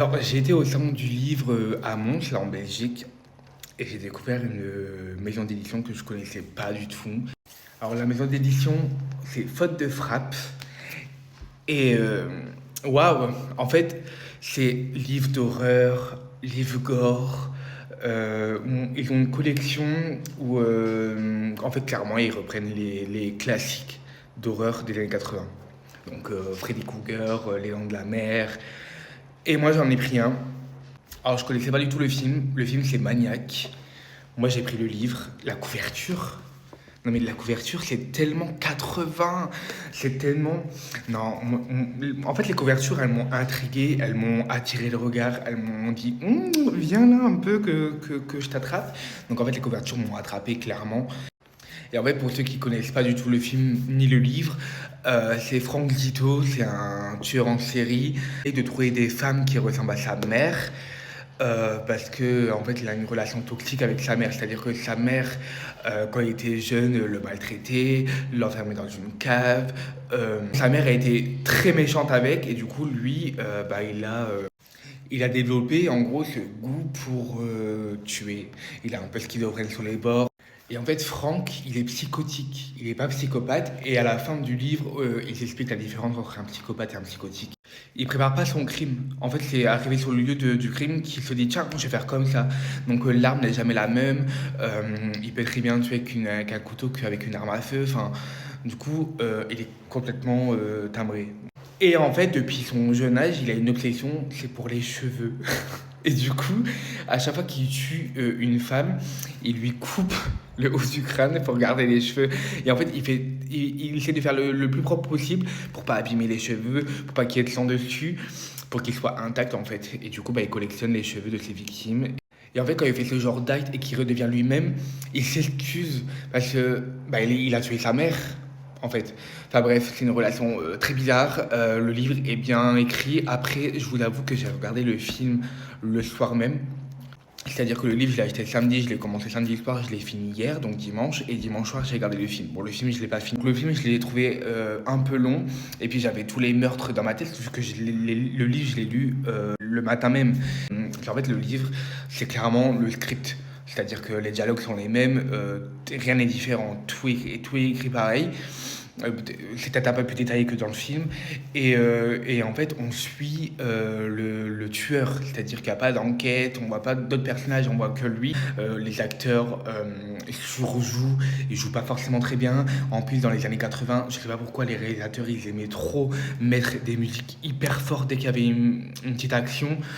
Alors, j'ai été au salon du livre à Mons, là en Belgique, et j'ai découvert une maison d'édition que je connaissais pas du tout. Alors, la maison d'édition, c'est Faute de Frappe. Et waouh, en fait, c'est livres d'horreur, livres gore. Ils ont une collection où, en fait, clairement, ils reprennent les classiques d'horreur des années 80. Donc, Freddy Krueger, Les Dents de la Mer. Et moi, j'en ai pris un. Alors, je connaissais pas du tout le film. Le film, c'est Maniac. Moi, j'ai pris le livre. La couverture. Non, mais la couverture, c'est tellement 80. C'est tellement. Non, en fait, les couvertures, elles m'ont intrigué. Elles m'ont attiré le regard. Elles m'ont dit, viens là un peu que je t'attrape. Donc, en fait, les couvertures m'ont attrapé clairement. Et en fait, pour ceux qui connaissent pas du tout le film ni le livre, c'est Frank Zito, c'est un tueur en série, et de trouver des femmes qui ressemblent à sa mère. Parce que en fait, il a une relation toxique avec sa mère. C'est-à-dire que sa mère, quand il était jeune, le maltraitait, l'enfermait dans une cave. Sa mère a été très méchante avec, et du coup, lui, il a développé en gros ce goût pour tuer. Il a un peu schizophrène sur les bords. Et en fait, Franck, il est psychotique. Il n'est pas psychopathe. Et à la fin du livre, il s'explique la différence entre un psychopathe et un psychotique. Il prépare pas son crime. En fait, c'est arrivé sur le lieu du crime qu'il se dit tiens, je vais faire comme ça. Donc l'arme n'est jamais la même. Il peut très bien tuer qu'un couteau qu'avec une arme à feu. Enfin, du coup, il est complètement timbré. Et en fait, depuis son jeune âge, il a une obsession, c'est pour les cheveux. Et du coup, à chaque fois qu'il tue une femme, il lui coupe le haut du crâne pour garder les cheveux. Et en fait, il essaie de faire le plus propre possible pour pas abîmer les cheveux, pour pas qu'il y ait de sang dessus, pour qu'ils soient intacts en fait. Et du coup, il collectionne les cheveux de ses victimes. Et en fait, quand il fait ce genre d'acte et qu'il redevient lui-même, il s'excuse parce que il a tué sa mère, en fait. Enfin bref, c'est une relation très bizarre. Le livre est bien écrit. Après, je vous avoue que j'ai regardé le film le soir même. C'est-à-dire que le livre, je l'ai acheté samedi, je l'ai commencé samedi soir, je l'ai fini hier, donc dimanche, et dimanche soir, j'ai regardé le film. Bon, le film, je l'ai pas fini. Donc, le film, je l'ai trouvé un peu long, et puis j'avais tous les meurtres dans ma tête, vu que le livre, je l'ai lu le matin même. En fait, le livre, c'est clairement le script. C'est-à-dire que les dialogues sont les mêmes, rien n'est différent, tout est écrit pareil. C'est peut-être un peu plus détaillé que dans le film. Et en fait, on suit le tueur, c'est-à-dire qu'il n'y a pas d'enquête, on voit pas d'autres personnages, on voit que lui. Les acteurs surjouent, ils jouent pas forcément très bien. En plus, dans les années 80, je sais pas pourquoi les réalisateurs ils aimaient trop mettre des musiques hyper fortes dès qu'il y avait une petite action.